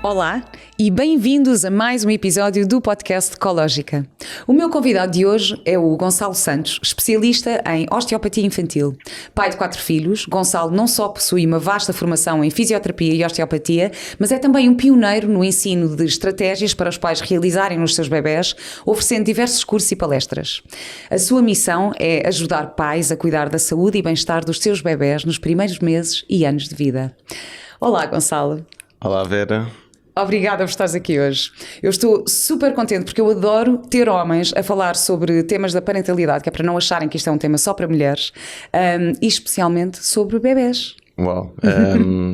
Olá e bem-vindos a mais um episódio do podcast Ecológica. O meu convidado de hoje é o Gonçalo Santos, especialista em osteopatia infantil. Pai de 4 filhos, Gonçalo não só possui uma vasta formação em fisioterapia e osteopatia, mas é também um pioneiro no ensino de estratégias para os pais realizarem nos seus bebés, oferecendo diversos cursos e palestras. A sua missão é ajudar pais a cuidar da saúde e bem-estar dos seus bebés nos primeiros meses e anos de vida. Olá, Gonçalo. Olá, Vera. Obrigada por estares aqui hoje. Eu estou super contente porque eu adoro ter homens a falar sobre temas da parentalidade, que é para não acharem que isto é um tema só para mulheres, e especialmente sobre bebés. Uau,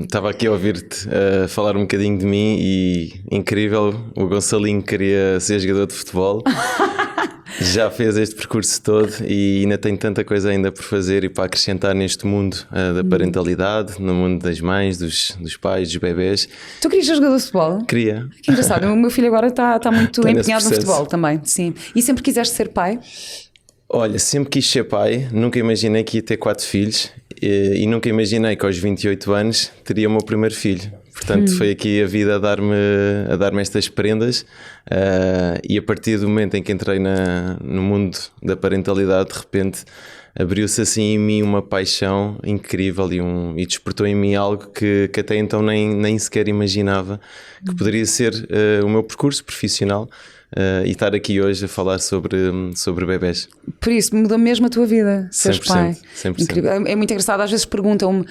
estava aqui a ouvir-te falar um bocadinho de mim e incrível, o Gonçalinho queria ser jogador de futebol. Já fez este percurso todo e ainda tem tanta coisa ainda por fazer e para acrescentar neste mundo da parentalidade, no mundo das mães, dos pais, dos bebés. Tu querias ser jogador de futebol? Queria. Que engraçado, o meu filho agora está muito Está empenhado no futebol também, sim. E sempre quiseste ser pai? Olha, sempre quis ser pai, nunca imaginei que ia ter 4 filhos e nunca imaginei que aos 28 anos teria o meu primeiro filho. Portanto, foi aqui a vida a dar-me estas prendas e a partir do momento em que entrei no mundo da parentalidade, de repente abriu-se assim em mim uma paixão incrível e despertou em mim algo que até então nem sequer imaginava que poderia ser o meu percurso profissional. E estar aqui hoje a falar sobre bebés. Por isso, mudou mesmo a tua vida, seres pai. 100%. Incrível. É muito engraçado, às vezes perguntam-me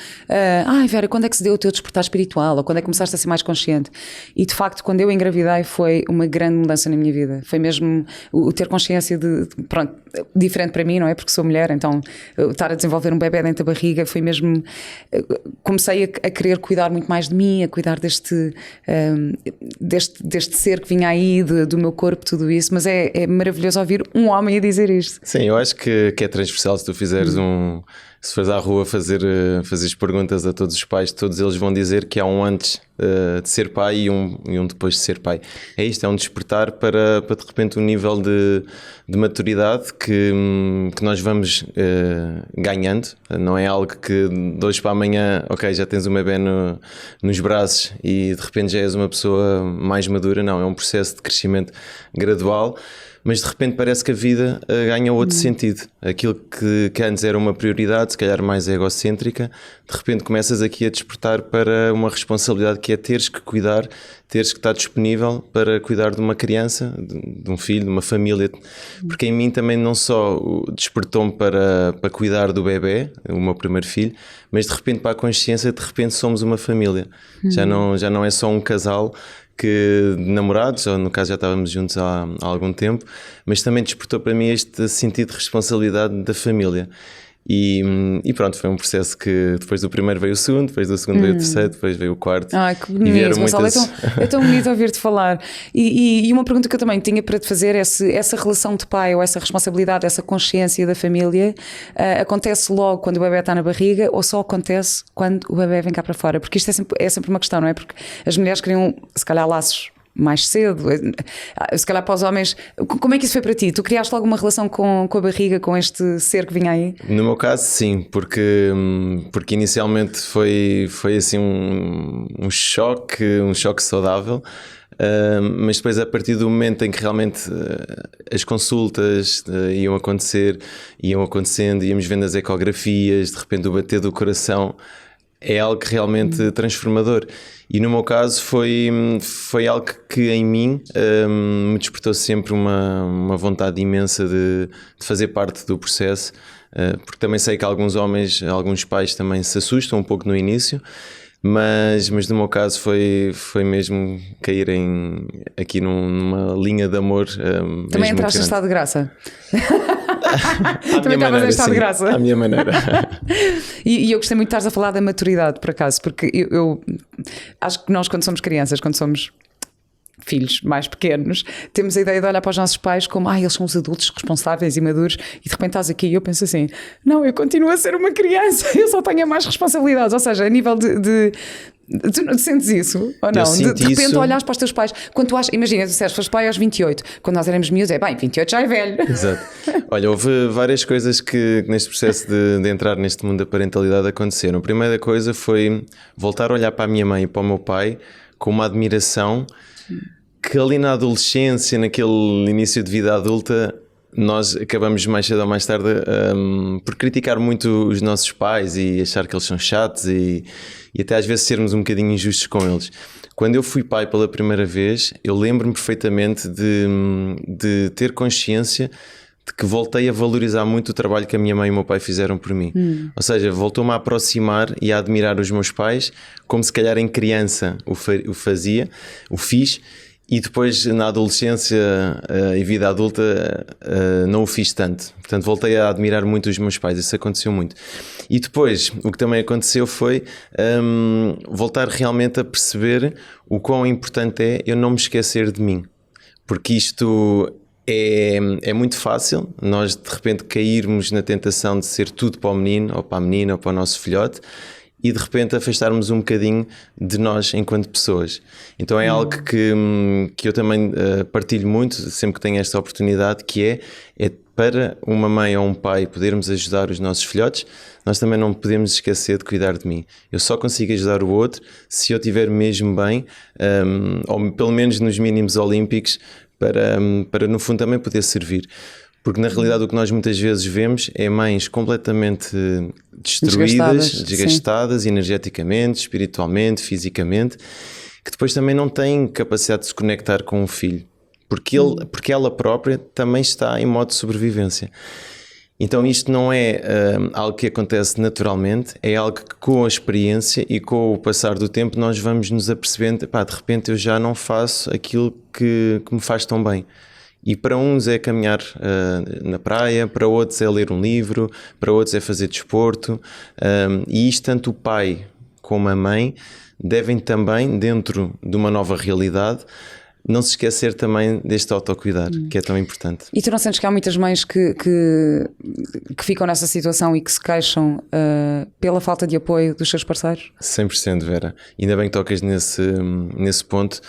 ai Vera, quando é que se deu o teu despertar espiritual? Ou quando é que começaste a ser mais consciente? E de facto, quando eu engravidei foi uma grande mudança na minha vida. Foi mesmo o ter consciência pronto, diferente para mim, não é? Porque sou mulher, então estar a desenvolver um bebé dentro da barriga foi mesmo... Comecei a querer cuidar muito mais de mim, a cuidar deste ser que vinha aí, do meu corpo, tudo isso, mas é maravilhoso ouvir um homem a dizer isto. Sim, eu acho que é transversal. Se tu fizeres se fores à rua fazeres perguntas a todos os pais, todos eles vão dizer que há um antes de ser pai e um depois de ser pai. É isto, é um despertar para de repente um nível de maturidade que nós vamos ganhando. Não é algo que de hoje para amanhã, ok, já tens um bebé nos braços e de repente já és uma pessoa mais madura. Não, é um processo de crescimento gradual. Mas de repente parece que a vida ganha outro sentido. Aquilo que antes era uma prioridade, se calhar mais egocêntrica, de repente começas aqui a despertar para uma responsabilidade que é teres que cuidar, teres que estar disponível para cuidar de uma criança, de um filho, de uma família. Porque em mim também não só despertou-me para cuidar do bebê, o meu primeiro filho, mas de repente para a consciência, de repente somos uma família. Já não é só um casal que namorados, ou no caso já estávamos juntos há algum tempo, mas também despertou para mim este sentido de responsabilidade da família. E pronto, foi um processo que depois do primeiro veio o segundo, depois do segundo veio o terceiro, depois veio o quarto. Ai, que bonito, Gonçalo, é tão bonito ouvir-te falar. E uma pergunta que eu também tinha para te fazer é se essa relação de pai ou essa responsabilidade, essa consciência da família acontece logo quando o bebê está na barriga ou só acontece quando o bebê vem cá para fora? Porque isto é sempre uma questão, não é? Porque as mulheres criam, se calhar, laços mais cedo, se calhar para os homens. Como é que isso foi para ti? Tu criaste logo uma relação com a barriga, com este ser que vinha aí? No meu caso sim, porque inicialmente foi assim um choque saudável, mas depois a partir do momento em que realmente as consultas iam acontecendo, íamos vendo as ecografias, de repente o bater do coração é algo realmente transformador. E no meu caso foi algo que em mim me despertou sempre uma vontade imensa de fazer parte do processo, porque também sei que alguns pais também se assustam um pouco no início, mas no meu caso foi mesmo cair aqui numa linha de amor. Também entraste em estado de graça? Também estavas em estado de graça? À minha maneira. E eu gostei muito de estares a falar da maturidade, por acaso, porque eu acho que nós, quando somos crianças, quando somos filhos mais pequenos, temos a ideia de olhar para os nossos pais como eles são os adultos responsáveis e maduros, e de repente estás aqui e eu penso assim, não, eu continuo a ser uma criança, eu só tenho mais responsabilidades. Ou seja, a nível Tu sentes isso ou não? De repente olhas para os teus pais, quando tu achas, imagina, tu disseste, foste pai aos 28, quando nós éramos miúdos, 28 já é velho. Exato. Olha, houve várias coisas que neste processo de entrar neste mundo da parentalidade aconteceram. A primeira coisa foi voltar a olhar para a minha mãe e para o meu pai com uma admiração que ali na adolescência, naquele início de vida adulta, nós acabamos mais cedo ou mais tarde por criticar muito os nossos pais e achar que eles são chatos e até às vezes sermos um bocadinho injustos com eles. Quando eu fui pai pela primeira vez, eu lembro-me perfeitamente de ter consciência de que voltei a valorizar muito o trabalho que a minha mãe e o meu pai fizeram por mim. Ou seja, voltou-me a aproximar e a admirar os meus pais, como se calhar em criança o fiz, e depois na adolescência e vida adulta não o fiz tanto. Portanto, voltei a admirar muito os meus pais, isso aconteceu muito. E depois, o que também aconteceu foi voltar realmente a perceber o quão importante é eu não me esquecer de mim. Porque isto é muito fácil, nós de repente cairmos na tentação de ser tudo para o menino, ou para a menina, ou para o nosso filhote, e de repente afastarmos um bocadinho de nós enquanto pessoas. Então é algo que eu também partilho muito, sempre que tenho esta oportunidade, que é para uma mãe ou um pai podermos ajudar os nossos filhotes, nós também não podemos esquecer de cuidar de mim. Eu só consigo ajudar o outro se eu estiver mesmo bem, ou pelo menos nos mínimos olímpicos, para no fundo também poder servir. Porque na realidade o que nós muitas vezes vemos é mães completamente destruídas, desgastadas energeticamente, espiritualmente, fisicamente, que depois também não têm capacidade de se conectar com o filho, porque ela própria também está em modo de sobrevivência. Então isto não é algo que acontece naturalmente, é algo que com a experiência e com o passar do tempo nós vamos nos apercebendo, de repente eu já não faço aquilo que me faz tão bem. E para uns é caminhar na praia, para outros é ler um livro, para outros é fazer desporto. E isto, tanto o pai como a mãe devem também, dentro de uma nova realidade, não se esquecer também deste autocuidar, que é tão importante. E tu não sentes que há muitas mães que ficam nessa situação e que se queixam pela falta de apoio dos seus parceiros? 100%, Vera. Ainda bem que tocas nesse ponto,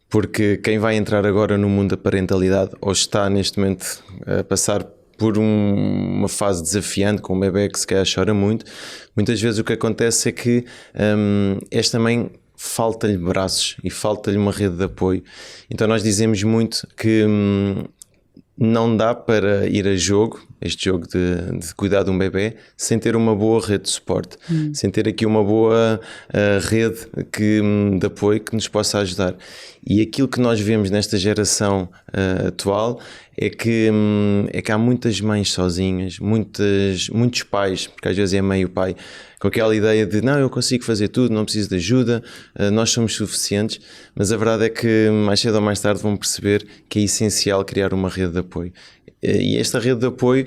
porque quem vai entrar agora no mundo da parentalidade ou está neste momento a passar por uma fase desafiante com um bebê que se calhar chora muito, muitas vezes o que acontece é que esta mãe falta-lhe braços e falta-lhe uma rede de apoio. Então nós dizemos muito que não dá para ir a este jogo de cuidar de um bebê, sem ter uma boa rede de suporte, sem ter aqui uma boa rede de apoio que nos possa ajudar. E aquilo que nós vemos nesta geração atual é que há muitas mães sozinhas, muitos pais, porque às vezes é a mãe e o pai, com aquela ideia de não, eu consigo fazer tudo, não preciso de ajuda, nós somos suficientes, mas a verdade é que mais cedo ou mais tarde vão perceber que é essencial criar uma rede de apoio. E esta rede de apoio,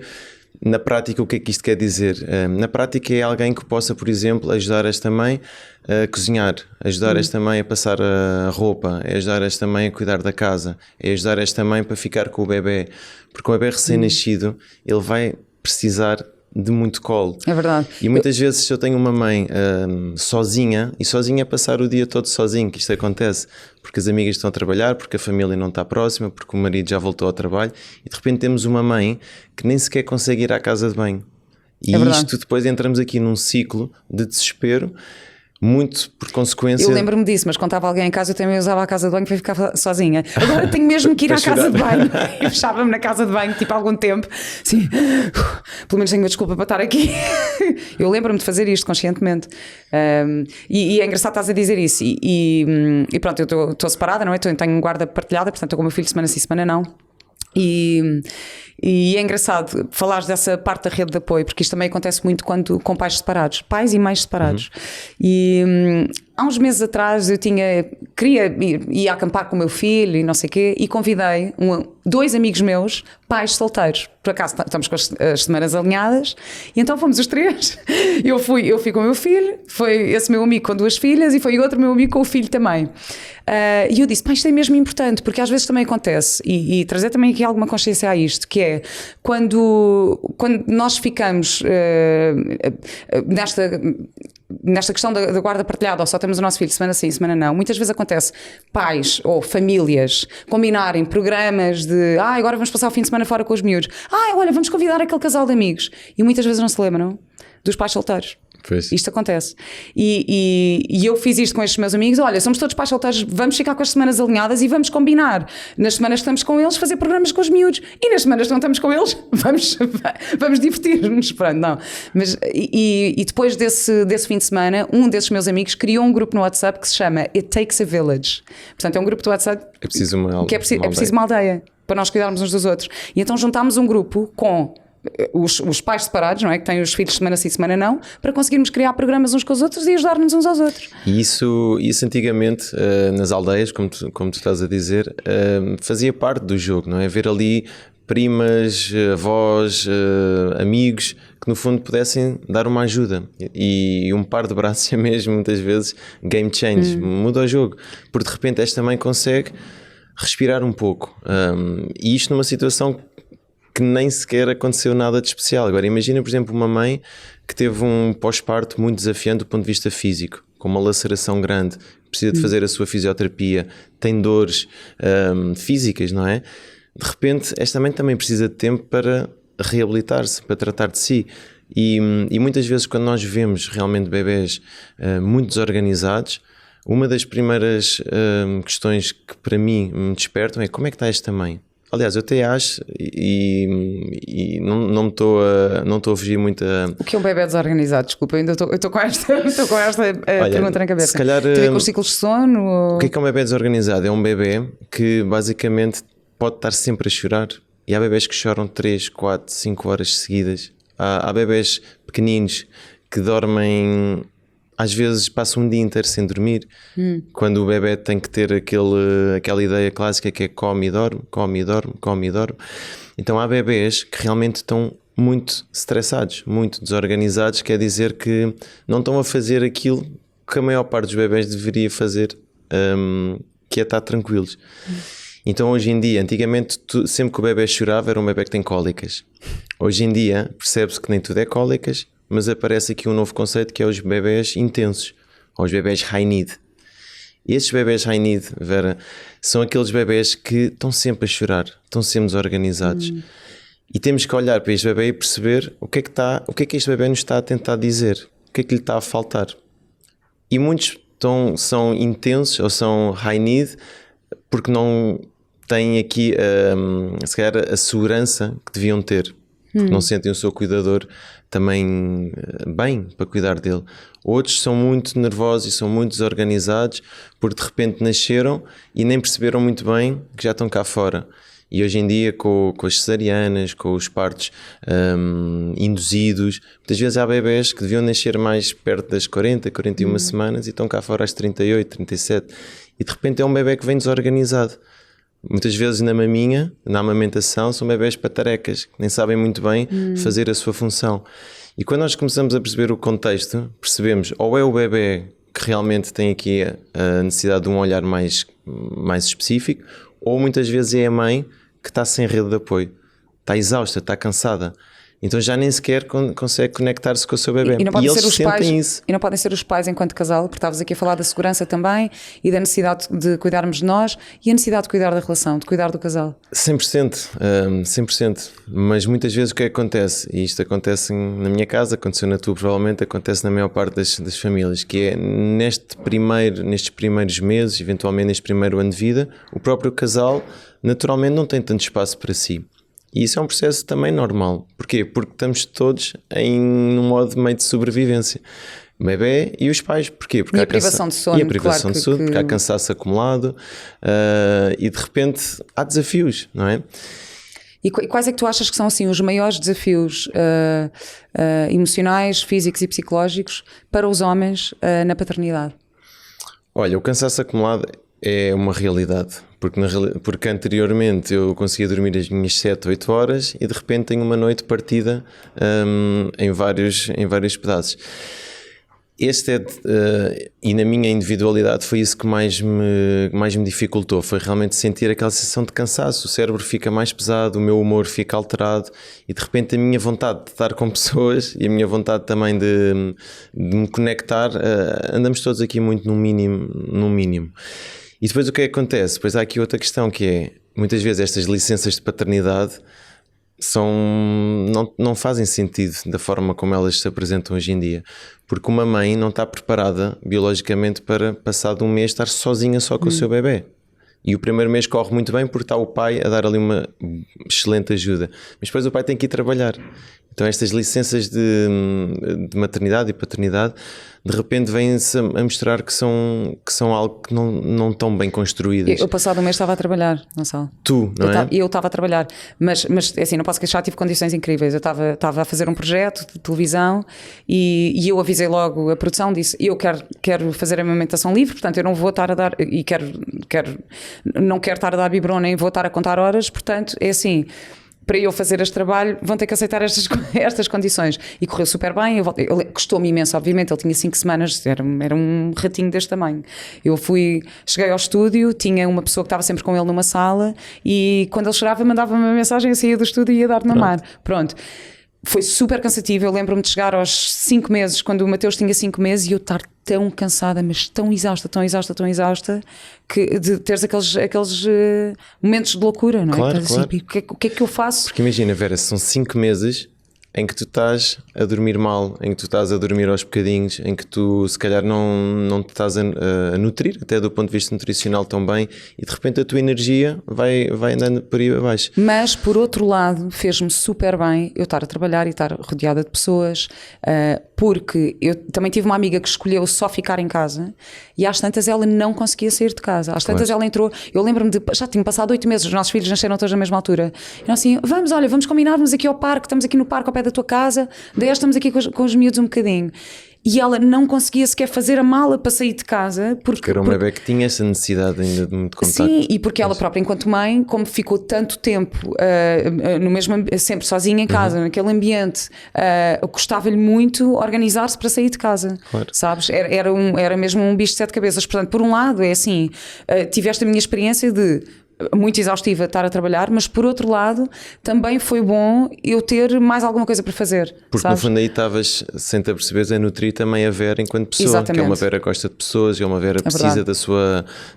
na prática, o que é que isto quer dizer? Na prática é alguém que possa, por exemplo, ajudar esta mãe a cozinhar, ajudar esta mãe a passar a roupa, é ajudar esta mãe a cuidar da casa, é ajudar esta mãe para ficar com o bebê, porque o bebê recém-nascido, ele vai precisar de muito colo. É verdade. E muitas vezes se eu tenho uma mãe sozinha, e sozinha a passar o dia todo sozinho, que isto acontece, porque as amigas estão a trabalhar, porque a família não está próxima, porque o marido já voltou ao trabalho, e de repente temos uma mãe que nem sequer consegue ir à casa de banho. E isto depois entramos aqui num ciclo de desespero, muito por consequência. Eu lembro-me disso, mas quando estava alguém em casa eu também usava a casa de banho para ficar sozinha. Agora tenho mesmo que ir à casa de banho. Eu fechava-me na casa de banho tipo há algum tempo, sim, pelo menos tenho uma desculpa para estar aqui. Eu lembro-me de fazer isto conscientemente. E é engraçado estás a dizer isso. E pronto, eu estou separada, não é? Tenho guarda partilhada, portanto estou com o meu filho semana sim, semana não. E é engraçado falares dessa parte da rede de apoio, porque isto também acontece muito com pais separados, pais e mães separados. E há uns meses atrás eu queria ir acampar com o meu filho e não sei o quê, e convidei dois amigos meus, pais solteiros. Por acaso estamos com as semanas alinhadas, e então fomos os três. Eu fui com o meu filho, foi esse meu amigo com duas filhas e foi outro meu amigo com o filho também. E eu disse, isto é mesmo importante, porque às vezes também acontece, e trazer também aqui alguma consciência a isto, que é quando nós ficamos nesta questão da guarda partilhada, ou só temos o nosso filho semana sim, semana não, muitas vezes acontece pais ou famílias combinarem programas de agora vamos passar o fim de semana fora com os miúdos, olha, vamos convidar aquele casal de amigos, e muitas vezes não se lembram dos pais solteiros. Pois. Isto acontece. E eu fiz isto com estes meus amigos. Olha, somos todos pais solteiros, vamos ficar com as semanas alinhadas e vamos combinar. Nas semanas que estamos com eles, fazer programas com os miúdos. E nas semanas que não estamos com eles, vamos divertir-nos. Pronto, não. Mas, e depois desse fim de semana, um desses meus amigos criou um grupo no WhatsApp que se chama It Takes a Village. Portanto, é um grupo do WhatsApp É preciso uma que é preciso uma aldeia para nós cuidarmos uns dos outros. E então juntámos um grupo com os pais separados, não é? Que têm os filhos semana sim, semana não, para conseguirmos criar programas uns com os outros e ajudar-nos uns aos outros. E isso antigamente, nas aldeias, como tu estás a dizer, fazia parte do jogo, não é? Ver ali primas, avós, amigos, que no fundo pudessem dar uma ajuda. E um par de braços é mesmo, muitas vezes, game change, muda o jogo. Porque de repente esta mãe consegue respirar um pouco. E isto numa situação que nem sequer aconteceu nada de especial. Agora imagina, por exemplo, uma mãe que teve um pós-parto muito desafiante do ponto de vista físico, com uma laceração grande, precisa de fazer a sua fisioterapia, tem dores físicas, não é? De repente, esta mãe também precisa de tempo para reabilitar-se, para tratar de si. E muitas vezes quando nós vemos realmente bebés muito desorganizados, uma das primeiras questões que para mim me despertam é: como é que está esta mãe? Aliás, eu até acho, e não estou a fugir muito a... O que é um bebé desorganizado? Desculpa, ainda estou com esta Olha, pergunta na cabeça. Se calhar, tem a ver com os ciclos de sono? Ou... O que é um bebé desorganizado? É um bebé que basicamente pode estar sempre a chorar. E há bebés que choram 3, 4, 5 horas seguidas. Há bebés pequeninos que dormem... Às vezes passa um dia inteiro sem dormir, quando o bebé tem que ter aquela ideia clássica que é come e dorme, come e dorme, come e dorme. Então há bebés que realmente estão muito estressados, muito desorganizados, quer dizer que não estão a fazer aquilo que a maior parte dos bebés deveria fazer, que é estar tranquilos. Então hoje em dia, antigamente sempre que o bebé chorava era um bebé que tem cólicas. Hoje em dia percebe-se que nem tudo é cólicas, mas aparece aqui um novo conceito que é os bebés intensos, ou os bebés high need. E esses bebés high need, Vera, são aqueles bebés que estão sempre a chorar, estão sempre desorganizados. E temos que olhar para este bebê e perceber o que é que este bebê nos está a tentar dizer, o que é que lhe está a faltar. E muitos são intensos ou são high need porque não têm aqui se calhar a segurança que deviam ter. Porque não sentem o seu cuidador também bem para cuidar dele. Outros são muito nervosos e são muito desorganizados porque de repente nasceram e nem perceberam muito bem que já estão cá fora. E hoje em dia com as cesarianas, com os partos induzidos, muitas vezes há bebés que deviam nascer mais perto das 40, 41 semanas e estão cá fora às 38, 37 e de repente é um bebé que vem desorganizado. Muitas vezes na maminha, na amamentação, são bebés patarecas, que nem sabem muito bem fazer a sua função. E quando nós começamos a perceber o contexto, percebemos ou é o bebé que realmente tem aqui a necessidade de um olhar mais específico, ou muitas vezes é a mãe que está sem rede de apoio, está exausta, está cansada. Então já nem sequer consegue conectar-se com o seu bebê. E não podem eles ser os sentem pais, isso. E não podem ser os pais enquanto casal, porque estavas aqui a falar da segurança também e da necessidade de cuidarmos de nós e a necessidade de cuidar da relação, de cuidar do casal. 100%, 100%. Mas muitas vezes o que acontece, e isto acontece na minha casa, aconteceu na tua, provavelmente acontece na maior parte das famílias, que é nestes primeiros meses, eventualmente neste primeiro ano de vida, o próprio casal naturalmente não tem tanto espaço para si. E isso é um processo também normal. Porquê? Porque estamos todos num modo meio de sobrevivência. O bebê e os pais. Porquê? Porque e a privação de sono. E a privação claro de sono, porque há cansaço acumulado e de repente há desafios, não é? E quais é que tu achas que são assim os maiores desafios emocionais, físicos e psicológicos para os homens na paternidade? Olha, o cansaço acumulado é uma realidade, porque anteriormente eu conseguia dormir as minhas 7, 8 horas e de repente tenho uma noite partida em vários pedaços. E na minha individualidade foi isso que mais me dificultou, foi realmente sentir aquela sensação de cansaço, o cérebro fica mais pesado, o meu humor fica alterado e de repente a minha vontade de estar com pessoas e a minha vontade também de me conectar, andamos todos aqui muito no mínimo. E depois o que acontece? Depois há aqui outra questão que é, muitas vezes estas licenças de paternidade não fazem sentido da forma como elas se apresentam hoje em dia, porque uma mãe não está preparada biologicamente para, passado um mês, estar sozinha só com o seu bebê. E o primeiro mês corre muito bem porque está o pai a dar ali uma excelente ajuda, mas depois o pai tem que ir trabalhar. Então estas licenças de maternidade e paternidade de repente vêm-se a mostrar que são algo que não estão bem construídas. Eu passado um mês estava a trabalhar, Gonçalo. Tu, não é? Eu estava a trabalhar, mas assim, não posso queixar, tive condições incríveis. Eu estava a fazer um projeto de televisão e eu avisei logo a produção, disse, eu quero fazer a amamentação livre, portanto eu não vou estar a dar, e não quero estar a dar biberon, nem vou estar a contar horas, portanto é assim... Para eu fazer este trabalho, vão ter que aceitar estas condições. E correu super bem. Custou-me imenso, obviamente. Ele tinha 5 semanas, era um ratinho deste tamanho. Cheguei ao estúdio, tinha uma pessoa que estava sempre com ele numa sala e quando ele chorava, mandava-me uma mensagem, eu saía do estúdio e ia dar de mamar. Pronto. Foi super cansativo. Eu lembro-me de chegar aos 5 meses, quando o Mateus tinha 5 meses, e eu estar tão cansada, mas tão exausta, que de teres aqueles momentos de loucura, não é? Claro, assim, claro. O que é que eu faço? Porque imagina, Vera, são 5 meses em que tu estás a dormir mal, em que tu estás a dormir aos bocadinhos, em que tu se calhar não te estás a nutrir, até do ponto de vista nutricional tão bem, e de repente a tua energia vai andando por aí abaixo. Mas por outro lado fez-me super bem eu estar a trabalhar e estar rodeada de pessoas, porque eu também tive uma amiga que escolheu só ficar em casa e às tantas ela não conseguia sair de casa, às tantas ela entrou, eu lembro-me já tinha passado 8 meses, os nossos filhos nasceram todos na mesma altura, e nós assim, vamos combinar-nos aqui ao parque, estamos aqui no parque ao pé da tua casa, daí estamos aqui com os miúdos um bocadinho. E ela não conseguia sequer fazer a mala para sair de casa porque era um bebê que tinha essa necessidade ainda de muito contacto. Sim, e porque ela própria, enquanto mãe, como ficou tanto tempo no mesmo sempre sozinha em casa, naquele ambiente, custava-lhe muito organizar-se para sair de casa. Claro. Sabes? Era mesmo um bicho de 7 cabeças. Portanto, por um lado, é assim, tive esta minha experiência de muito exaustiva estar a trabalhar, mas por outro lado também foi bom eu ter mais alguma coisa para fazer. Porque sabes? no fundo aí estavas, sem te aperceberes, a nutrir também a Vera enquanto pessoa. Exatamente. Que é uma Vera que gosta de pessoas, é uma Vera que precisa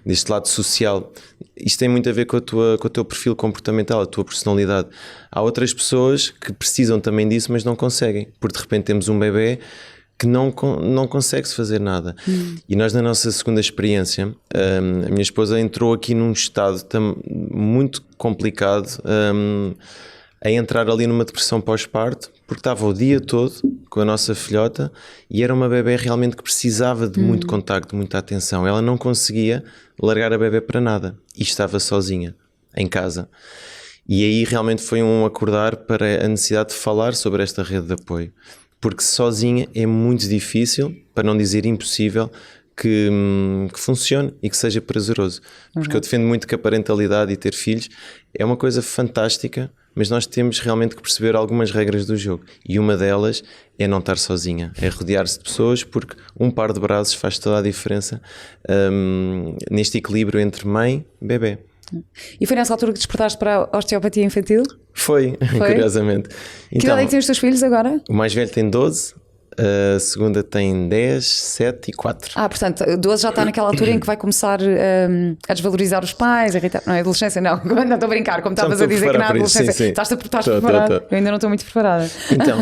deste lado social. Isto tem muito a ver com o teu perfil comportamental, a tua personalidade. Há outras pessoas que precisam também disso, mas não conseguem, porque de repente temos um bebê que não consegue-se fazer nada. E nós, na nossa segunda experiência, a minha esposa entrou aqui num estado muito complicado, a entrar ali numa depressão pós-parto, porque estava o dia todo com a nossa filhota e era uma bebê realmente que precisava de muito contacto, de muita atenção. Ela não conseguia largar a bebê para nada e estava sozinha em casa. E aí realmente foi um acordar para a necessidade de falar sobre esta rede de apoio. Porque sozinha é muito difícil, para não dizer impossível, que funcione e que seja prazeroso. Porque eu defendo muito que a parentalidade e ter filhos é uma coisa fantástica, mas nós temos realmente que perceber algumas regras do jogo. E uma delas é não estar sozinha, é rodear-se de pessoas, porque um par de braços faz toda a diferença neste equilíbrio entre mãe e bebê. E foi nessa altura que despertaste para a osteopatia infantil? Foi? Curiosamente. Que idade é que têm os teus filhos agora? O mais velho tem 12, a segunda tem 10, 7 e 4. Portanto, 12 já está naquela altura em que vai começar a desvalorizar os pais, a irritar. Não é adolescência, não. Não estou a brincar, como estavas a dizer que na adolescência. Sim. Estás preparada? Eu ainda não estou muito preparada. Então,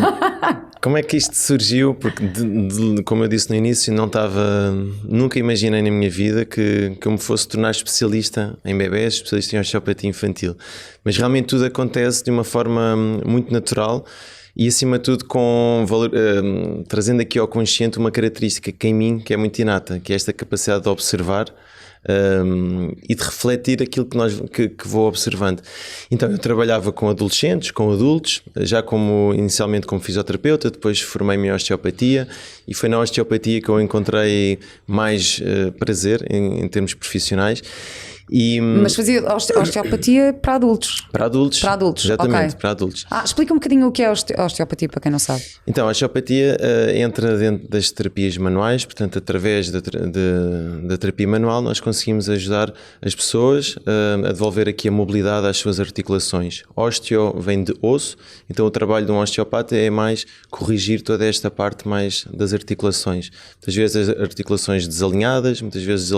como é que isto surgiu? Porque, como eu disse no início, nunca imaginei na minha vida que eu me fosse tornar especialista em bebés, especialista em osteopatia infantil. Mas realmente tudo acontece de uma forma muito natural. E acima de tudo trazendo aqui ao consciente uma característica que em mim que é muito inata, que é esta capacidade de observar e de refletir aquilo que vou observando. Então eu trabalhava com adolescentes, com adultos, já inicialmente como fisioterapeuta, depois formei-me em osteopatia e foi na osteopatia que eu encontrei mais prazer em termos profissionais. Mas fazia osteopatia para adultos? Para adultos, exatamente, okay. Para adultos. Explica um bocadinho o que é a osteopatia para quem não sabe. Então, a osteopatia entra dentro das terapias manuais, portanto, através da terapia manual nós conseguimos ajudar as pessoas a devolver aqui a mobilidade às suas articulações. Osteo vem de osso, então o trabalho de um osteopata é mais corrigir toda esta parte mais das articulações. Muitas vezes as articulações desalinhadas, muitas vezes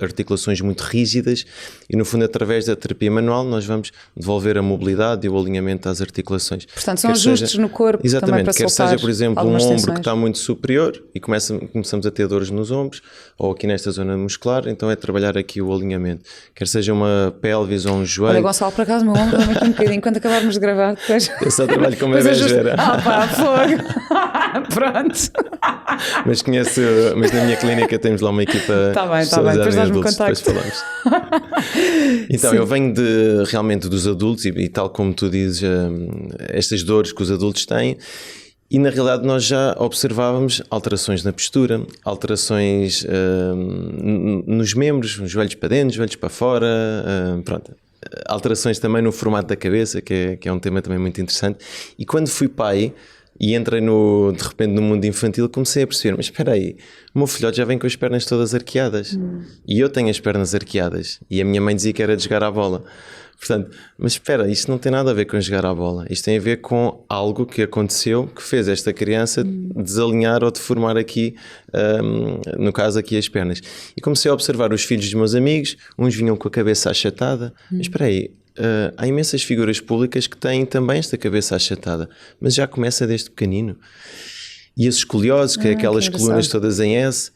articulações muito rígidas, e no fundo através da terapia manual nós vamos devolver a mobilidade e o alinhamento às articulações. Portanto, são ajustes no corpo. Exatamente, também para quer seja por exemplo um tensões. ombro que está muito superior e começamos a ter dores nos ombros, ou aqui nesta zona muscular, então é trabalhar aqui o alinhamento. Quer seja uma pelvis ou um joelho. Olha, Gonçalo, por acaso, meu ombro também aqui um bocadinho, quando acabarmos de gravar, depois... Eu só trabalho com bebés, Vera. Fogo! Pronto. Mas na minha clínica temos lá uma equipa Tá bem, especializada depois em dás-me o adultos, depois contacto. falamos. Então, eu venho realmente dos adultos e tal como tu dizes, estas dores que os adultos têm. E na realidade nós já observávamos alterações na postura, alterações nos membros, joelhos para dentro, joelhos para fora, pronto. Alterações também no formato da cabeça, que é um tema também muito interessante. E quando fui pai e entrei de repente no mundo infantil, comecei a perceber, mas espera aí, o meu filhote já vem com as pernas todas arqueadas. E eu tenho as pernas arqueadas. E a minha mãe dizia que era de jogar à bola. Portanto, mas espera, isto não tem nada a ver com jogar à bola. Isto tem a ver com algo que aconteceu que fez esta criança desalinhar ou deformar aqui, no caso aqui as pernas. E comecei a observar os filhos dos meus amigos, uns vinham com a cabeça achatada. Mas espera aí, há imensas figuras públicas que têm também esta cabeça achatada, mas já começa desde pequenino. E as escolioses, que é aquelas colunas todas em S.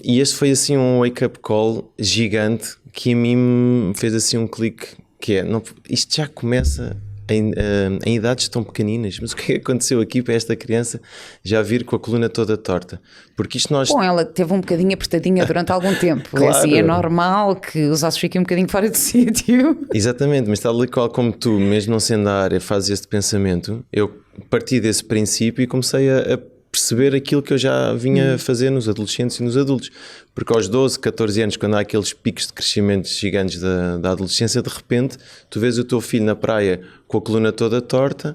E este foi assim um wake-up call gigante que a mim me fez assim um clique, que é, não, isto já começa em idades tão pequeninas, mas o que aconteceu aqui para esta criança já vir com a coluna toda torta? Porque isto nós... Bom, ela teve um bocadinho apertadinha durante algum tempo. Claro. Assim, é normal que os ossos fiquem um bocadinho fora do sítio. Exatamente, mas tal e qual como tu, mesmo não sendo da área, fazes este pensamento, eu parti desse princípio e comecei a perceber aquilo que eu já vinha fazer nos adolescentes e nos adultos. Porque aos 12, 14 anos, quando há aqueles picos de crescimento gigantes da adolescência, de repente tu vês o teu filho na praia com a coluna toda torta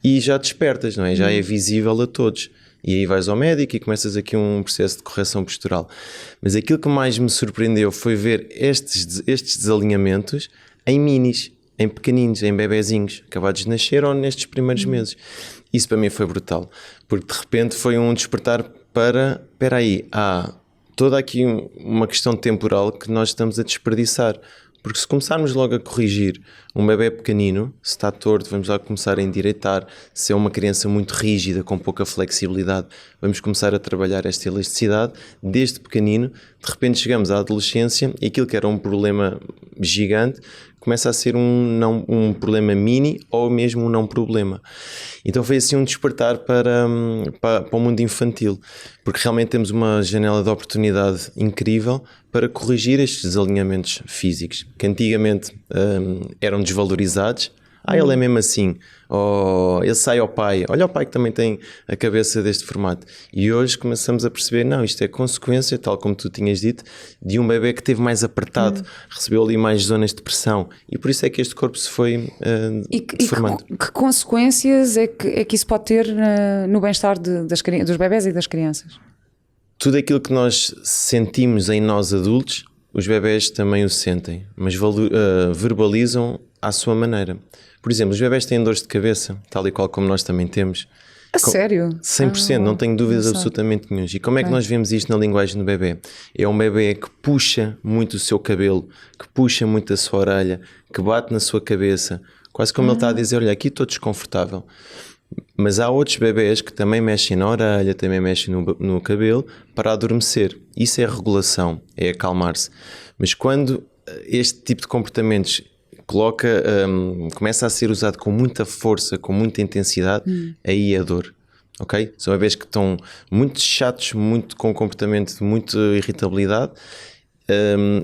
e já despertas, não é? Já é visível a todos. E aí vais ao médico e começas aqui um processo de correção postural. Mas aquilo que mais me surpreendeu foi ver estes desalinhamentos em minis, em pequeninos, em bebezinhos, acabados de nascer ou nestes primeiros meses. Isso para mim foi brutal, porque de repente foi um despertar para, espera aí, há toda aqui uma questão temporal que nós estamos a desperdiçar. Porque se começarmos logo a corrigir um bebê pequenino, se está torto, vamos lá começar a endireitar. Se é uma criança muito rígida, com pouca flexibilidade, vamos começar a trabalhar esta elasticidade. Desde pequenino, de repente chegamos à adolescência e aquilo que era um problema gigante começa a ser um problema mini ou mesmo um não problema. Então foi assim um despertar para o mundo infantil, porque realmente temos uma janela de oportunidade incrível para corrigir estes desalinhamentos físicos, que antigamente eram desvalorizados. Ele é mesmo assim, ele sai ao pai, olha o pai que também tem a cabeça deste formato. E hoje começamos a perceber, não, isto é consequência, tal como tu tinhas dito, de um bebê que esteve mais apertado, recebeu ali mais zonas de pressão, e por isso é que este corpo se foi deformando. E que consequências é que isso pode ter no bem-estar dos bebés e das crianças? Tudo aquilo que nós sentimos em nós adultos, os bebés também o sentem, mas verbalizam à sua maneira. Por exemplo, os bebés têm dores de cabeça, tal e qual como nós também temos. A sério? 100%, não tenho dúvidas absolutamente nenhumas. E como é que nós vemos isto na linguagem do bebê? É um bebê que puxa muito o seu cabelo, que puxa muito a sua orelha, que bate na sua cabeça, quase como ele está a dizer, olha, aqui estou desconfortável. Mas há outros bebés que também mexem na orelha, também mexem no cabelo para adormecer. Isso é regulação, é acalmar-se. Mas quando este tipo de comportamentos começa a ser usado com muita força, com muita intensidade, aí é dor. Okay? São bebés que estão muito chatos, muito com comportamento de muita irritabilidade.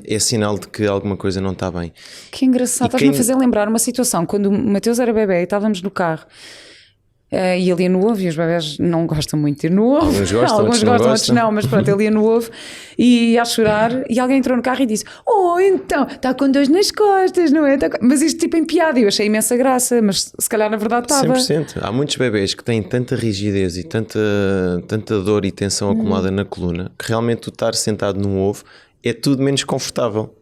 É sinal de que alguma coisa não está bem. Que engraçado, estás-me a fazer lembrar uma situação quando o Mateus era bebê e estávamos no carro e ele ia no ovo e os bebés não gostam muito de ir no ovo. Alguns gostam, outros não, mas pronto, ele ia no ovo e ia a chorar e alguém entrou no carro e disse: então, está com dores nas costas, não é? Mas isto tipo em piada, eu achei imensa graça, mas se calhar na verdade estava. 100%. Há muitos bebés que têm tanta rigidez e tanta dor e tensão acumulada na coluna que realmente tu estar sentado num ovo é tudo menos confortável.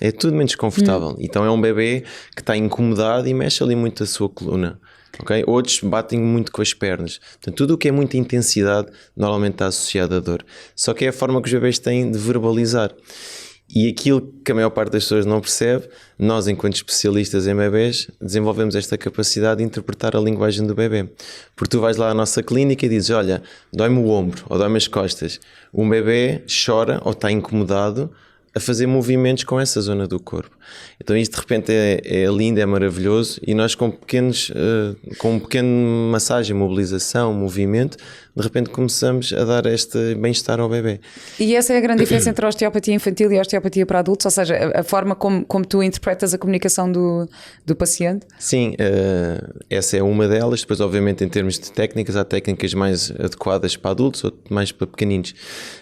É tudo menos confortável. Então é um bebê que está incomodado e mexe ali muito a sua coluna. Okay? Outros batem muito com as pernas. Portanto, tudo o que é muita intensidade normalmente está associado à dor. Só que é a forma que os bebés têm de verbalizar. E aquilo que a maior parte das pessoas não percebe, nós, enquanto especialistas em bebés, desenvolvemos esta capacidade de interpretar a linguagem do bebê. Porque tu vais lá à nossa clínica e dizes, olha, dói-me o ombro ou dói-me as costas. Um bebê chora ou está incomodado a fazer movimentos com essa zona do corpo. Então isto de repente é lindo, é maravilhoso, e nós com um pequeno massagem, mobilização, movimento, de repente começamos a dar este bem-estar ao bebê. E essa é a grande diferença entre a osteopatia infantil e a osteopatia para adultos, ou seja, a forma como tu interpretas a comunicação do paciente? Sim, essa é uma delas. Depois, obviamente, em termos de técnicas, há técnicas mais adequadas para adultos, ou mais para pequeninos,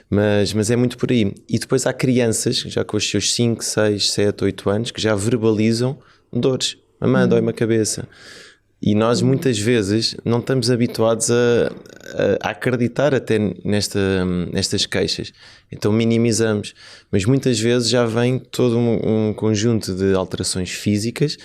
mas é muito por aí. E depois há crianças, já com os seus 5, 6, 7, 8 anos, que já verbalizam dores. Mamãe, dói-me a cabeça. E nós muitas vezes não estamos habituados a acreditar até nestas queixas. Então minimizamos. Mas muitas vezes já vem todo um conjunto de alterações físicas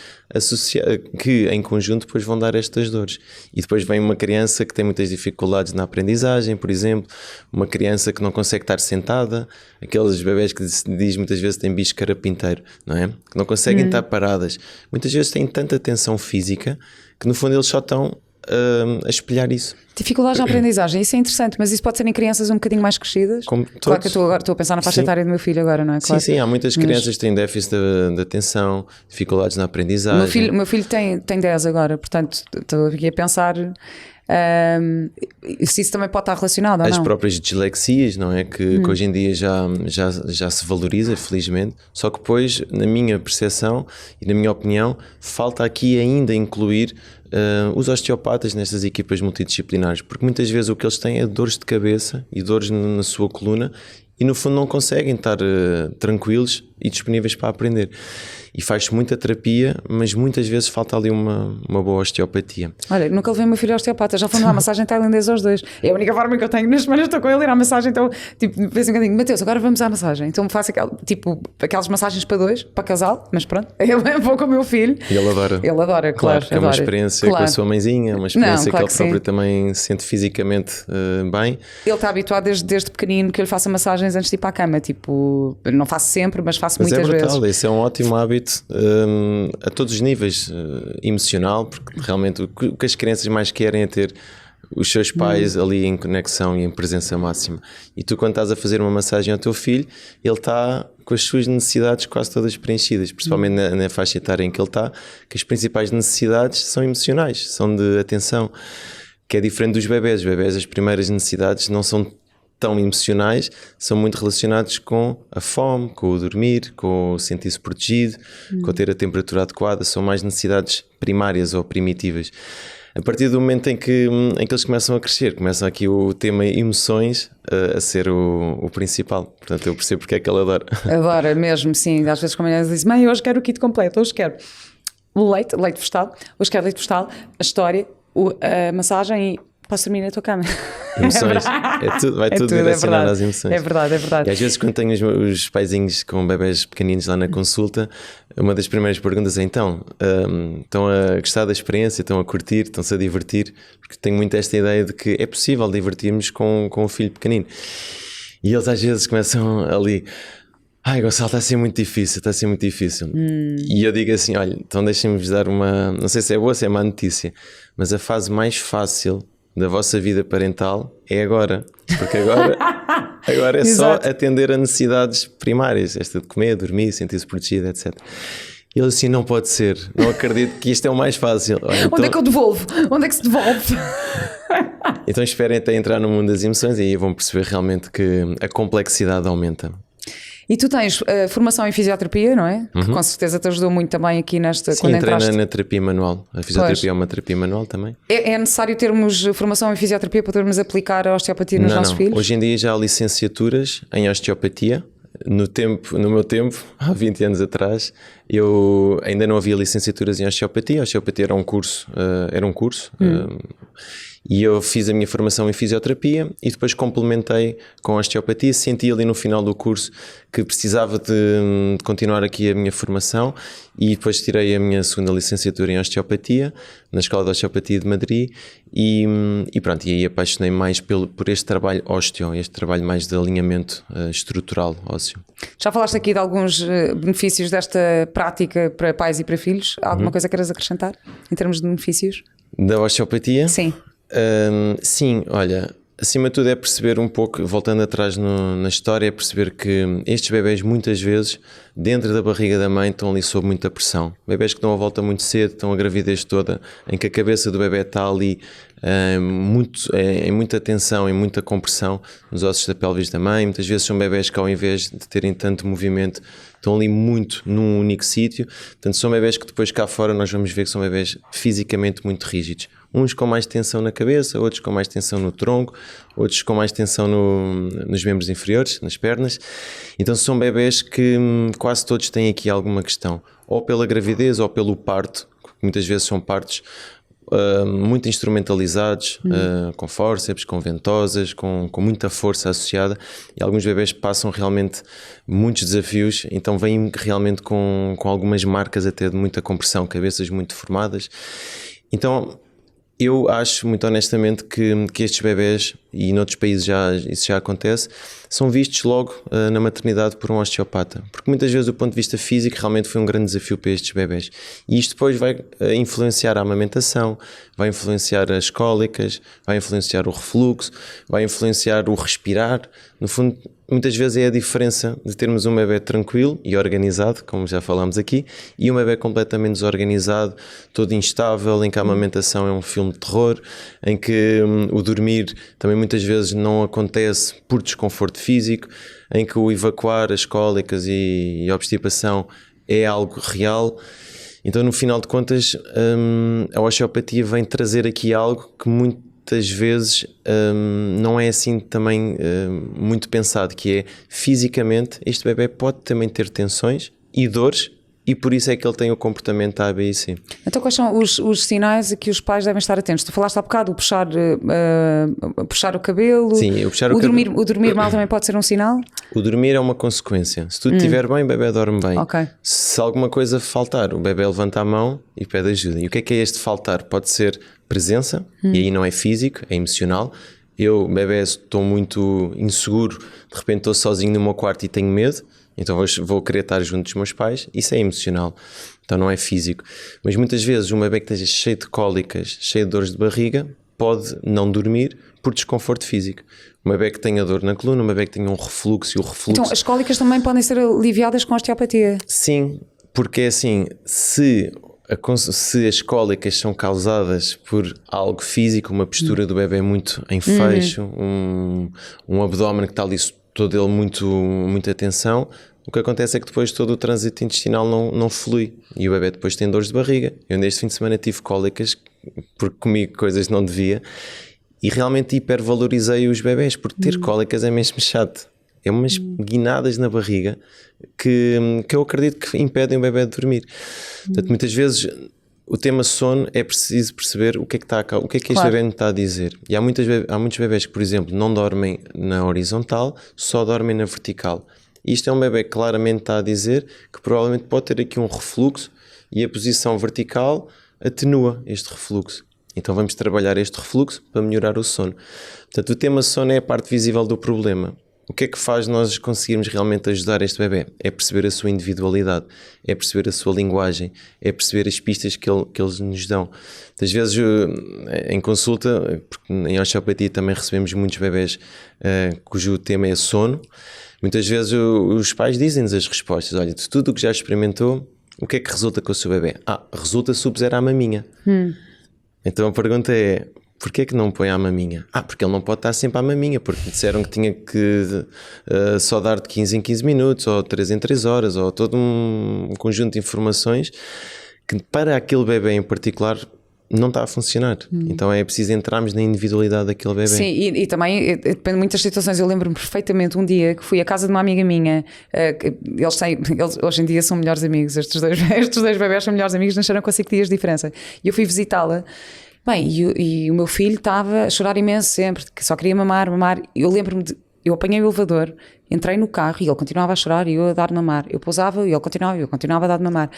que em conjunto depois vão dar estas dores. E depois vem uma criança que tem muitas dificuldades na aprendizagem, por exemplo, uma criança que não consegue estar sentada, aqueles bebés que se diz muitas vezes têm bicho carapinteiro, não é? Que não conseguem estar paradas. Muitas vezes têm tanta tensão física que no fundo eles só estão a espelhar isso. Dificuldades na aprendizagem, isso é interessante, mas isso pode ser em crianças um bocadinho mais crescidas? Como claro que eu estou a pensar na faixa etária do meu filho agora, não é? Claro. Sim, há muitas crianças que têm déficit de atenção, dificuldades na aprendizagem. O meu filho tem 10 agora, portanto estou aqui a pensar se isso também pode estar relacionado ou não. As próprias dislexias, não é? Que hoje em dia já se valoriza, felizmente, só que depois, na minha percepção e na minha opinião, falta aqui ainda incluir os osteopatas nestas equipas multidisciplinares, porque muitas vezes o que eles têm é dores de cabeça e dores na sua coluna e no fundo não conseguem estar tranquilos e disponíveis para aprender. E faz-se muita terapia, mas muitas vezes falta ali uma boa osteopatia. Olha, nunca levei o meu filho ao osteopata, já fomos à massagem tailandesa aos dois. É a única forma que eu tenho. Nas semanas estou com ele ir à massagem, então, tipo, penso um bocadinho, Mateus, agora vamos à massagem. Então faço aquelas massagens para dois, para casal, mas pronto, eu vou com o meu filho. E ele adora. Ele adora, claro. É uma experiência com a sua mãezinha, uma experiência que ele próprio também sente fisicamente bem. Ele está habituado desde pequenino que eu lhe faça massagens antes de ir para a cama. Tipo, não faço sempre, mas faço muitas vezes. Esse é um ótimo hábito a todos os níveis, emocional, porque realmente o que as crianças mais querem é ter os seus pais ali em conexão e em presença máxima. E tu, quando estás a fazer uma massagem ao teu filho, ele está com as suas necessidades quase todas preenchidas, principalmente na faixa etária em que ele está, que as principais necessidades são emocionais, são de atenção, que é diferente dos bebés. Os bebés, as primeiras necessidades não são tão emocionais, são muito relacionados com a fome, com o dormir, com o sentir-se protegido, com ter a temperatura adequada, são mais necessidades primárias ou primitivas. A partir do momento em que eles começam a crescer, começa aqui o tema emoções a ser o principal. Portanto, eu percebo porque é que ele adora. Adora mesmo, sim. Às vezes, como ele diz, mãe, hoje quero o kit completo, hoje quero leite vegetal, hoje quero leite vegetal, a história, a massagem e posso dormir na tua cama. Emoções, vai tudo direcionar às emoções. É verdade. E às vezes quando tenho os paizinhos com bebés pequeninos lá na consulta, uma das primeiras perguntas é então, estão a gostar da experiência, estão a curtir, estão-se a divertir? Porque tenho muito esta ideia de que é possível divertirmos com um filho pequenino. E eles às vezes começam ali... Ai, Gonçalo, está a ser muito difícil. E eu digo assim, olha, então deixem-me dar uma... Não sei se é boa ou se é má notícia, mas a fase mais fácil da vossa vida parental é agora. Porque agora é só atender a necessidades primárias. Esta de comer, dormir, sentir-se protegido, etc. E ele assim, não pode ser. Não acredito que isto é o mais fácil. Olha, Onde é que eu devolvo? Onde é que se devolve? Então esperem até entrar no mundo das emoções e aí vão perceber realmente que a complexidade aumenta. E tu tens formação em fisioterapia, não é? Que com certeza te ajudou muito também aqui nesta... Sim, quando entrei entraste... na terapia manual. A fisioterapia é uma terapia manual também. É necessário termos formação em fisioterapia para podermos aplicar a osteopatia nos nossos filhos? Hoje em dia já há licenciaturas em osteopatia. No meu tempo, há 20 anos atrás, eu ainda não havia licenciaturas em osteopatia. A osteopatia era um curso. E eu fiz a minha formação em fisioterapia e depois complementei com a osteopatia. Senti ali no final do curso que precisava de continuar aqui a minha formação e depois tirei a minha segunda licenciatura em osteopatia na Escola de Osteopatia de Madrid e pronto, e aí apaixonei mais por este trabalho ósteo, este trabalho mais de alinhamento estrutural ósseo. Já falaste aqui de alguns benefícios desta prática para pais e para filhos. Há alguma coisa que queiras acrescentar em termos de benefícios? Da osteopatia? Sim. Sim, olha, acima de tudo é perceber um pouco, voltando atrás na história, é perceber que estes bebés muitas vezes dentro da barriga da mãe estão ali sob muita pressão. Bebés que dão a volta muito cedo, estão a gravidez toda, em que a cabeça do bebé está ali em muita tensão, em muita compressão nos ossos da pelvis da mãe. Muitas vezes são bebés que ao invés de terem tanto movimento estão ali muito num único sítio. Portanto, são bebés que depois cá fora nós vamos ver que são bebés fisicamente muito rígidos. Uns com mais tensão na cabeça, outros com mais tensão no tronco, outros com mais tensão nos membros inferiores, nas pernas. Então são bebés que quase todos têm aqui alguma questão, ou pela gravidez ou pelo parto, que muitas vezes são partos muito instrumentalizados, com fórceps, com ventosas, com muita força associada, e alguns bebés passam realmente muitos desafios, então vêm realmente com algumas marcas até de muita compressão, cabeças muito formadas. Então eu acho muito honestamente que estes bebés, e noutros países isso já acontece, são vistos logo na maternidade por um osteopata, porque muitas vezes do ponto de vista físico realmente foi um grande desafio para estes bebés, e isto depois vai influenciar a amamentação, vai influenciar as cólicas, vai influenciar o refluxo, vai influenciar o respirar. No fundo, muitas vezes é a diferença de termos um bebé tranquilo e organizado, como já falámos aqui, e um bebé completamente desorganizado, todo instável, em que a amamentação é um filme de terror, em que o dormir também muitas vezes não acontece por desconforto físico, em que o evacuar as cólicas e a obstipação é algo real. Então, no final de contas, a osteopatia vem trazer aqui algo que muitas vezes não é assim também muito pensado, que é fisicamente este bebé pode também ter tensões e dores, e por isso é que ele tem o comportamento A, B e C. Então quais são os sinais a que os pais devem estar atentos? Tu falaste há bocado, o puxar o cabelo. Sim, o dormir mal também pode ser um sinal? O dormir é uma consequência. Se tudo estiver bem, o bebé dorme bem. Okay. Se alguma coisa faltar, o bebé levanta a mão e pede ajuda. E o que é este faltar? Pode ser presença, e aí não é físico, é emocional. Eu, bebé, estou muito inseguro, de repente estou sozinho no meu quarto e tenho medo, então vou querer estar junto dos meus pais. Isso é emocional, então não é físico. Mas muitas vezes um bebé que esteja cheio de cólicas, cheio de dores de barriga, pode não dormir por desconforto físico. Um bebé que tenha dor na coluna, um bebé que tenha um refluxo, e o refluxo... Então as cólicas também podem ser aliviadas com osteopatia? Sim, porque é assim, se as cólicas são causadas por algo físico, uma postura do bebé muito em fecho, um abdômen que está ali todo ele muita tensão, o que acontece é que depois todo o trânsito intestinal não flui e o bebé depois tem dores de barriga. Eu neste fim de semana tive cólicas porque comi coisas que não devia e realmente hipervalorizei os bebés, porque ter cólicas é mesmo chato. É umas guinadas na barriga que eu acredito que impedem o bebé de dormir. Portanto, muitas vezes o tema sono é preciso perceber o que é que este Claro. bebé me está a dizer. E há muitos bebés que, por exemplo, não dormem na horizontal, só dormem na vertical. E isto é um bebé que claramente está a dizer que provavelmente pode ter aqui um refluxo e a posição vertical atenua este refluxo. Então vamos trabalhar este refluxo para melhorar o sono. Portanto, o tema sono é a parte visível do problema. O que é que faz nós conseguirmos realmente ajudar este bebé? É perceber a sua individualidade, é perceber a sua linguagem, é perceber as pistas que eles nos dão. Às vezes, em consulta, porque em osteopatia também recebemos muitos bebés cujo tema é sono, muitas vezes os pais dizem-nos as respostas. Olha, de tudo o que já experimentou, o que é que resulta com o seu bebé? Resulta se o puser à maminha. Então a pergunta é... Porquê é que não põe à maminha? Porque ele não pode estar sempre à maminha, porque me disseram que tinha que só dar de 15 em 15 minutos, ou 3 em 3 horas, ou todo um conjunto de informações que para aquele bebê em particular não está a funcionar. Então é preciso entrarmos na individualidade daquele bebê. Sim, e também depende de muitas situações. Eu lembro-me perfeitamente um dia que fui à casa de uma amiga minha, eles hoje em dia são melhores amigos, estes dois bebés são melhores amigos, nasceram com 5 dias de diferença, e eu fui visitá-la. Bem, e o meu filho estava a chorar imenso sempre, que só queria mamar. Eu lembro-me de... Eu apanhei o elevador, entrei no carro e ele continuava a chorar e eu a dar de mamar. Eu pousava e eu continuava a dar de mamar.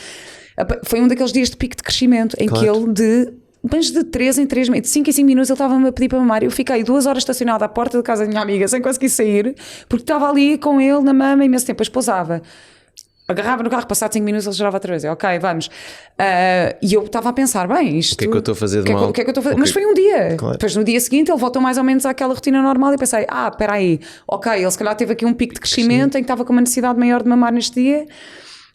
Foi um daqueles dias de pico de crescimento em que ele mas de 3 em 3, de 5 em 5 minutos ele estava-me a pedir para mamar. Eu fiquei 2 horas estacionada à porta da casa da minha amiga sem conseguir sair, porque estava ali com ele na mama imenso tempo. Depois pousava, agarrava no carro, passado 5 minutos ele gerava outra vez. Ok, vamos. E eu estava a pensar, bem, isto... O que é que eu estou a fazer de mal? O que é que eu estou a fazer? Mas foi um dia. Depois no dia seguinte ele voltou mais ou menos àquela rotina normal e pensei, espera aí, ok, ele se calhar teve aqui um pico de crescimento em que estava com uma necessidade maior de mamar neste dia.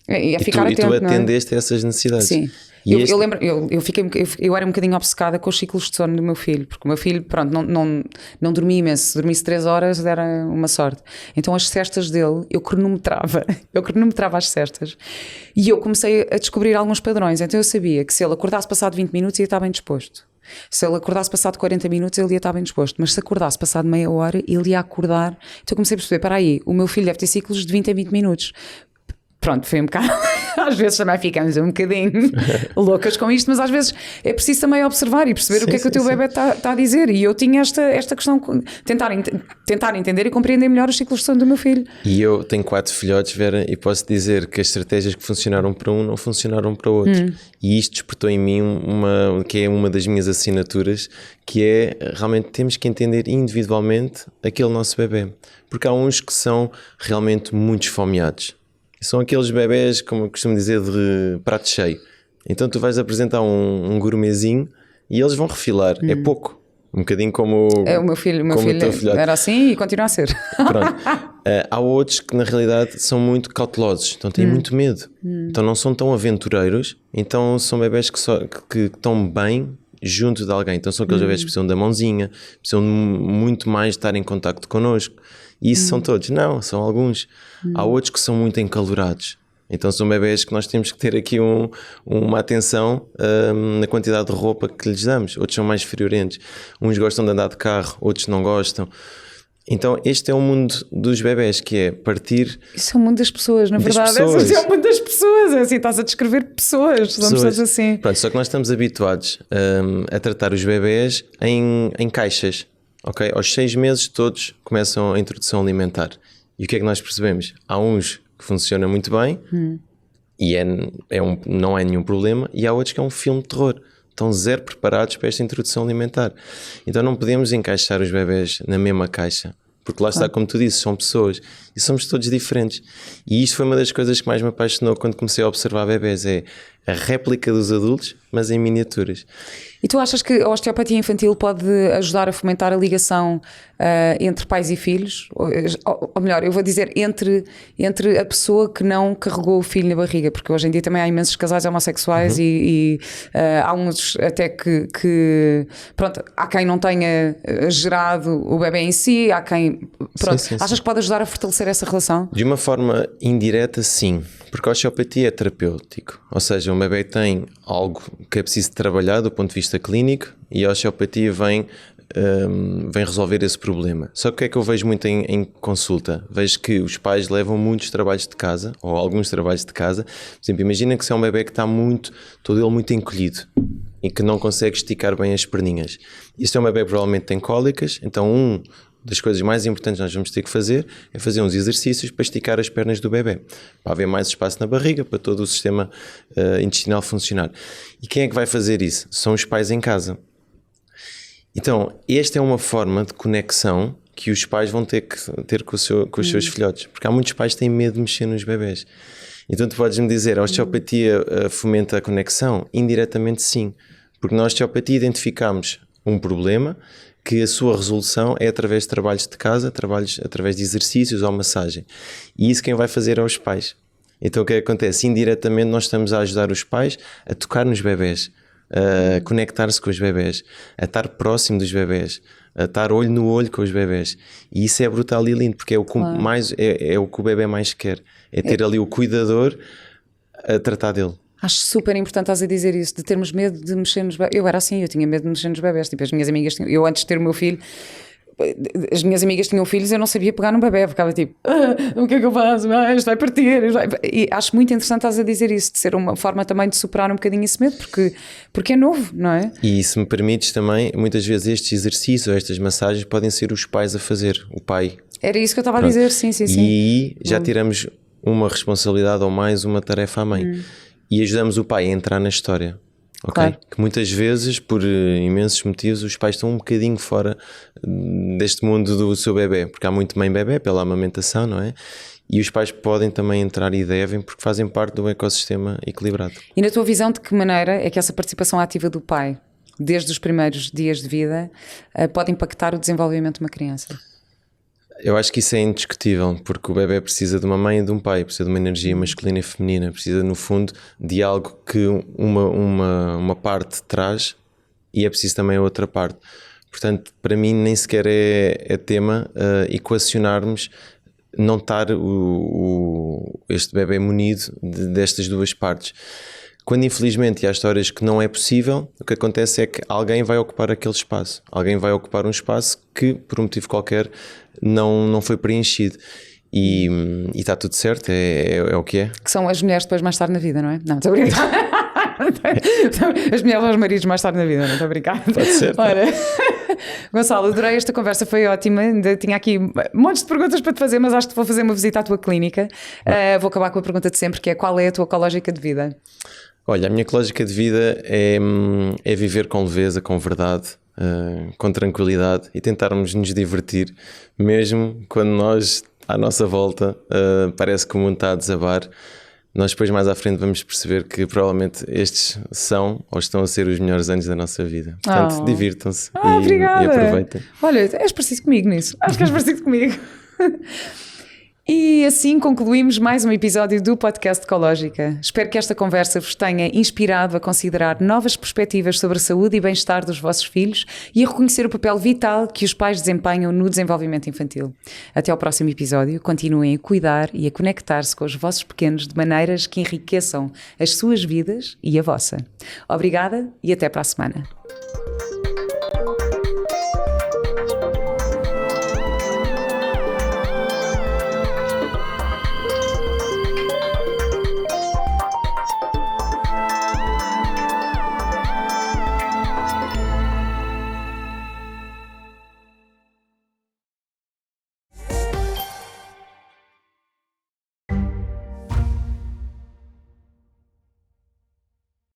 E ficar atento, tu atendeste a essas necessidades. Sim. Eu lembro, eu era um bocadinho obcecada com os ciclos de sono do meu filho, porque o meu filho, pronto, não dormia imenso. Se dormisse 3 horas era uma sorte. Então as cestas dele, eu cronometrava as cestas e eu comecei a descobrir alguns padrões. Então eu sabia que se ele acordasse passado 20 minutos ia estar bem disposto. Se ele acordasse passado 40 minutos ele ia estar bem disposto, mas se acordasse passado meia hora ele ia acordar. Então eu comecei a perceber, espera aí, o meu filho deve ter ciclos de 20 em 20 minutos. Pronto, foi um bocado... Às vezes também ficamos um bocadinho loucas com isto, mas às vezes é preciso também observar e perceber o que é que o teu bebê está a dizer. E eu tinha esta questão, tentar entender e compreender melhor os ciclos de sono do meu filho. E eu tenho 4 filhotes, Vera, e posso dizer que as estratégias que funcionaram para um não funcionaram para o outro. E isto despertou em mim que é uma das minhas assinaturas, que é realmente temos que entender individualmente aquele nosso bebê. Porque há uns que são realmente muito esfomeados. São aqueles bebés, como eu costumo dizer, de prato cheio. Então tu vais apresentar um gourmetzinho e eles vão refilar. É pouco. Um bocadinho como o meu filho era assim e continua a ser. Pronto. Há outros que na realidade são muito cautelosos. Então têm muito medo. Então não são tão aventureiros. Então são bebés que estão bem junto de alguém. Então são aqueles bebés que precisam da mãozinha, precisam muito mais de estar em contacto connosco. E isso são todos? Não, são alguns. Há outros que são muito encalourados. Então são bebés que nós temos que ter aqui uma atenção na quantidade de roupa que lhes damos. Outros são mais friorentos. Uns gostam de andar de carro, outros não gostam. Então este é o mundo dos bebés, que é partir... Isso é o mundo das pessoas, na verdade. Esse é o mundo das pessoas. É assim, estás a descrever pessoas. Somos todos assim. Pronto, só que nós estamos habituados a tratar os bebés em caixas. Okay? Aos 6 meses todos começam a introdução alimentar. E o que é que nós percebemos? Há uns que funcionam muito bem e não é nenhum problema, e há outros que é um filme de terror. Estão zero preparados para esta introdução alimentar. Então não podemos encaixar os bebés na mesma caixa. Porque lá está, como tu disse, são pessoas e somos todos diferentes. E isto foi uma das coisas que mais me apaixonou quando comecei a observar bebés, é a réplica dos adultos, mas em miniaturas. E tu achas que a osteopatia infantil pode ajudar a fomentar a ligação entre pais e filhos? Ou melhor, eu vou dizer, entre a pessoa que não carregou o filho na barriga, porque hoje em dia também há imensos casais homossexuais e há uns até que pronto, há quem não tenha gerado o bebê em si, há quem... Pronto, sim. Achas que pode ajudar a fortalecer essa relação? De uma forma indireta, sim. Porque a osteopatia é terapêutico, ou seja, um bebê tem algo que é preciso trabalhar do ponto de vista clínico e a osteopatia vem resolver esse problema. Só que o que é que eu vejo muito em consulta? Vejo que os pais levam muitos trabalhos de casa, ou alguns trabalhos de casa. Por exemplo, imagina que se é um bebê que está todo ele muito encolhido e que não consegue esticar bem as perninhas. Este é um bebê que provavelmente tem cólicas, então das coisas mais importantes que nós vamos ter que fazer é fazer uns exercícios para esticar as pernas do bebê, para haver mais espaço na barriga, para todo o sistema intestinal funcionar. E quem é que vai fazer isso? São os pais em casa. Então, esta é uma forma de conexão que os pais vão ter que ter com os seus filhotes, porque há muitos pais que têm medo de mexer nos bebés. Então tu podes-me dizer, a osteopatia fomenta a conexão? Indiretamente sim, porque na osteopatia identificamos um problema que a sua resolução é através de trabalhos de casa, através de exercícios ou massagem. E isso quem vai fazer é os pais. Então o que acontece? Indiretamente nós estamos a ajudar os pais a tocar nos bebés, a conectar-se com os bebés, a estar próximo dos bebés, a estar olho no olho com os bebés. E isso é brutal e lindo, porque é o que, é o que o bebê mais quer. É ter ali o cuidador a tratar dele. Acho super importante estás a dizer isso, de termos medo de mexer nos bebés. Eu era assim, eu tinha medo de mexer nos bebés. Tipo, as minhas amigas tinham... Eu antes de ter o meu filho, as minhas amigas tinham filhos, eu não sabia pegar num bebê, ficava tipo, o que é que eu faço? Isto vai partir. E acho muito interessante estás a dizer isso, de ser uma forma também de superar um bocadinho esse medo, porque é novo, não é? E se me permites também, muitas vezes estes exercícios ou estas massagens podem ser os pais a fazer, o pai. Era isso que eu estava a dizer, sim. E aí já tiramos uma responsabilidade ou mais uma tarefa à mãe. E ajudamos o pai a entrar na história. Ok? Claro. Que muitas vezes, por imensos motivos, os pais estão um bocadinho fora deste mundo do seu bebê, porque há muito mãe-bebê pela amamentação, não é? E os pais podem também entrar e devem, porque fazem parte do ecossistema equilibrado. E na tua visão, de que maneira é que essa participação ativa do pai, desde os primeiros dias de vida, pode impactar o desenvolvimento de uma criança? Eu acho que isso é indiscutível, porque o bebê precisa de uma mãe e de um pai, precisa de uma energia masculina e feminina, precisa, no fundo, de algo que uma parte traz, e é preciso também a outra parte. Portanto, para mim nem sequer é tema equacionarmos não estar este bebê munido destas duas partes. Quando infelizmente há histórias que não é possível, o que acontece é que alguém vai ocupar aquele espaço. Alguém vai ocupar um espaço que, por um motivo qualquer, não foi preenchido. E está tudo certo, é o que é. Que são as mulheres depois mais tarde na vida, não é? Não, estou a brincar. As mulheres aos maridos mais tarde na vida, não estou a brincar. Pode ser. Ora, Gonçalo, adorei esta conversa, foi ótima. Ainda tinha aqui montes de perguntas para te fazer, mas acho que vou fazer uma visita à tua clínica. Vou acabar com a pergunta de sempre, que é: qual é a tua ecológica de vida? Olha, a minha ecológica de vida é viver com leveza, com verdade, com tranquilidade e tentarmos nos divertir, mesmo quando nós, à nossa volta, parece que o mundo está a desabar. Nós depois mais à frente vamos perceber que provavelmente estes são ou estão a ser os melhores anos da nossa vida. Portanto, divirtam-se e aproveitem. Olha, és parecido comigo nisso. Acho que és parecido comigo. E assim concluímos mais um episódio do Podcast Ecológica. Espero que esta conversa vos tenha inspirado a considerar novas perspectivas sobre a saúde e bem-estar dos vossos filhos e a reconhecer o papel vital que os pais desempenham no desenvolvimento infantil. Até ao próximo episódio. Continuem a cuidar e a conectar-se com os vossos pequenos de maneiras que enriqueçam as suas vidas e a vossa. Obrigada e até para a semana.